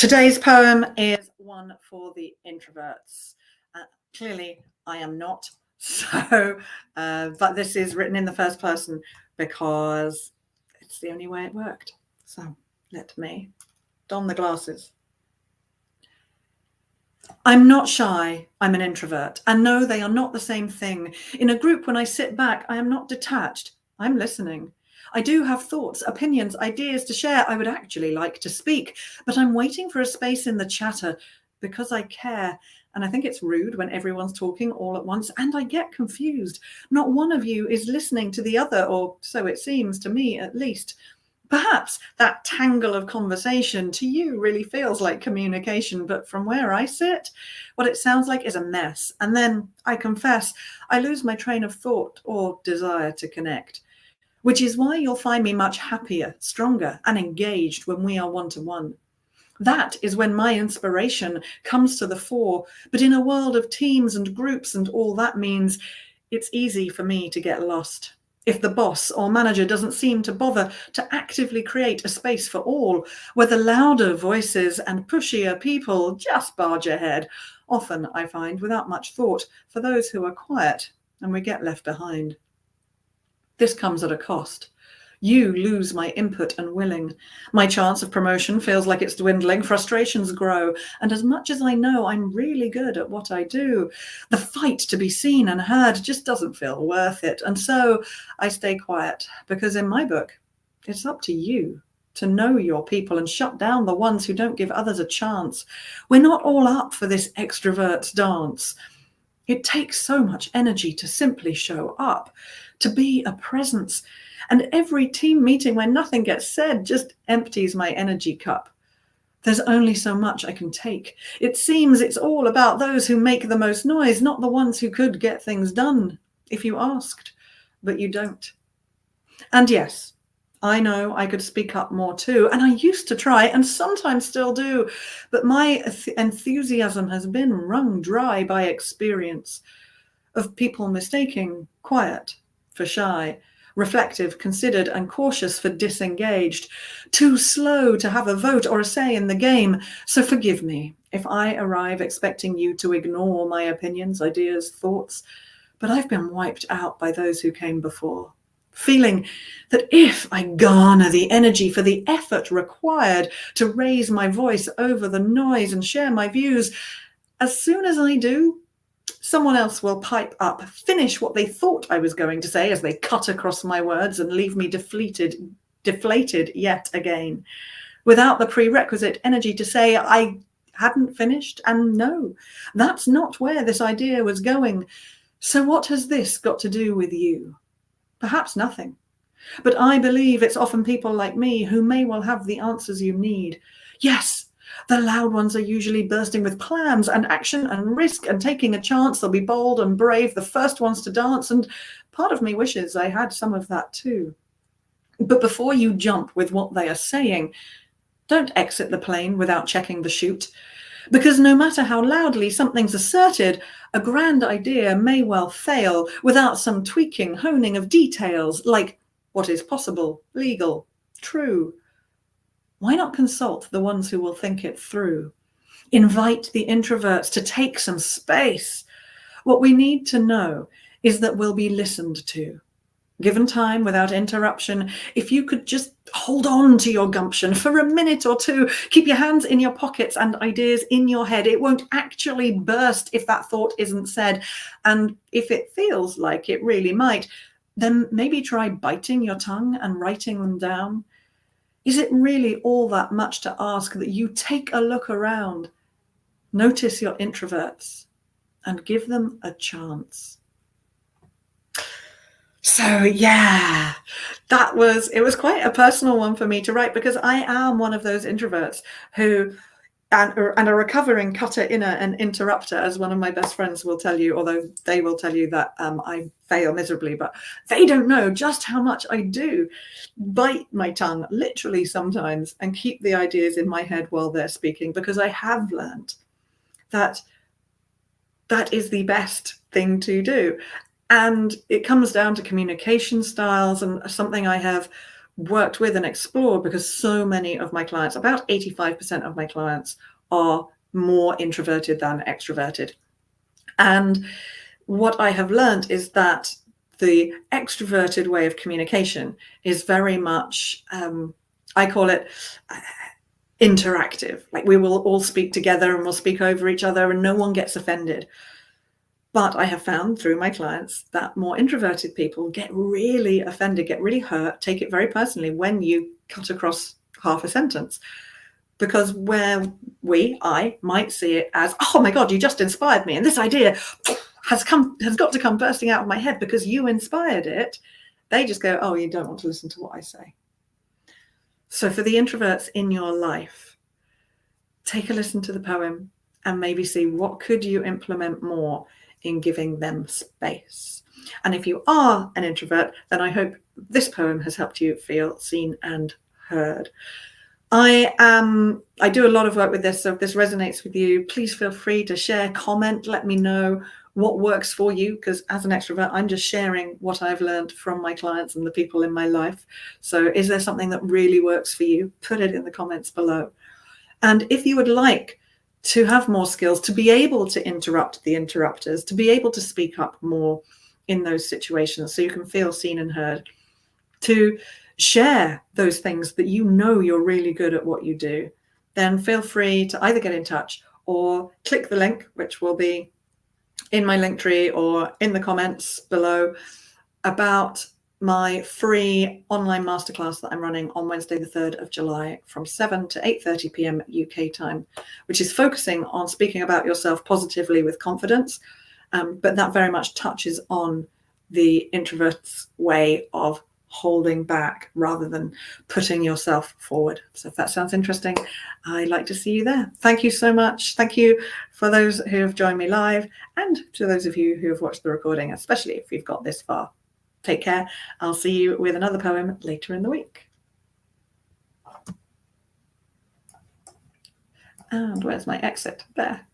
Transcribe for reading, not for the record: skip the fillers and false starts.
Today's poem is one for the introverts. Clearly, I am not. But this is written in the first person because it's the only way it worked. So let me don the glasses. I'm not shy, I'm an introvert. And no, they are not the same thing. In a group, when I sit back, I am not detached, I'm listening. I do have thoughts, opinions, ideas to share. I would actually like to speak, but I'm waiting for a space in the chatter because I care. And I think it's rude when everyone's talking all at once, and I get confused. Not one of you is listening to the other, or so it seems to me at least. Perhaps that tangle of conversation to you really feels like communication, but from where I sit, what it sounds like is a mess. And then, I confess, I lose my train of thought or desire to connect, which is why you'll find me much happier, stronger, and engaged when we are one-to-one. That is when my inspiration comes to the fore. But in a world of teams and groups and all that means, it's easy for me to get lost. If the boss or manager doesn't seem to bother to actively create a space for all, where the louder voices and pushier people just barge ahead, often I find without much thought for those who are quiet, and we get left behind. This comes at a cost. You lose my input and willing. My chance of promotion feels like it's dwindling, frustrations grow, and as much as I know I'm really good at what I do, the fight to be seen and heard just doesn't feel worth it. And so I stay quiet, because in my book, it's up to you to know your people and shut down the ones who don't give others a chance. We're not all up for this extroverts dance. It takes so much energy to simply show up, to be a presence. And every team meeting where nothing gets said just empties my energy cup. There's only so much I can take. It seems it's all about those who make the most noise, not the ones who could get things done if you asked, but you don't. And yes, I know I could speak up more too, and I used to try and sometimes still do, but my enthusiasm has been wrung dry by experience of people mistaking quiet for shy, reflective, considered, and cautious for disengaged, too slow to have a vote or a say in the game. So forgive me if I arrive expecting you to ignore my opinions, ideas, thoughts, but I've been wiped out by those who came before, feeling that if I garner the energy for the effort required to raise my voice over the noise and share my views, as soon as I do, someone else will pipe up, finish what they thought I was going to say as they cut across my words and leave me deflated yet again, without the prerequisite energy to say I hadn't finished. And no, that's not where this idea was going. So what has this got to do with you? Perhaps nothing. But I believe it's often people like me who may well have the answers you need. Yes, the loud ones are usually bursting with plans and action and risk and taking a chance. They'll be bold and brave, the first ones to dance, and part of me wishes I had some of that too. But before you jump with what they are saying, don't exit the plane without checking the chute. Because no matter how loudly something's asserted, a grand idea may well fail without some tweaking, honing of details, like what is possible, legal, true. Why not consult the ones who will think it through? Invite the introverts to take some space. What we need to know is that we'll be listened to. Given time without interruption, if you could just hold on to your gumption for a minute or two, keep your hands in your pockets and ideas in your head. It won't actually burst if that thought isn't said. And if it feels like it really might, then maybe try biting your tongue and writing them down. Is it really all that much to ask that you take a look around, notice your introverts, and give them a chance? So yeah, it was quite a personal one for me to write, because I am one of those introverts who, and a recovering cutter inner and interrupter, as one of my best friends will tell you, although they will tell you that I fail miserably, but they don't know just how much I do bite my tongue, literally sometimes, and keep the ideas in my head while they're speaking, because I have learned that that is the best thing to do. And it comes down to communication styles, and something I have worked with and explored, because so many of my clients, about 85% of my clients, are more introverted than extroverted. And what I have learned is that the extroverted way of communication is very much, I call it interactive. Like, we will all speak together and we'll speak over each other and no one gets offended. But I have found through my clients that more introverted people get really offended, get really hurt, take it very personally when you cut across half a sentence. Because where I might see it as, oh my God, you just inspired me, and this idea has got to come bursting out of my head because you inspired it, they just go, oh, you don't want to listen to what I say. So for the introverts in your life, take a listen to the poem and maybe see what could you implement more in giving them space. And if you are an introvert, then I hope this poem has helped you feel seen and heard. I do a lot of work with this, so if this resonates with you, please feel free to share, comment, let me know what works for you, because as an extrovert, I'm just sharing what I've learned from my clients and the people in my life. So is there something that really works for you? Put it in the comments below. And if you would like to have more skills, to be able to interrupt the interrupters, to be able to speak up more in those situations so you can feel seen and heard, to share those things that you know you're really good at what you do, then feel free to either get in touch or click the link, which will be in my link tree or in the comments below, about my free online masterclass that I'm running on Wednesday, the 3rd of July from 7 to 8:30 p.m. UK time, which is focusing on speaking about yourself positively with confidence. But that very much touches on the introvert's way of holding back rather than putting yourself forward. So if that sounds interesting, I'd like to see you there. Thank you so much. Thank you for those who have joined me live, and to those of you who have watched the recording, especially if you've got this far. Take care. I'll see you with another poem later in the week. And where's my exit? There.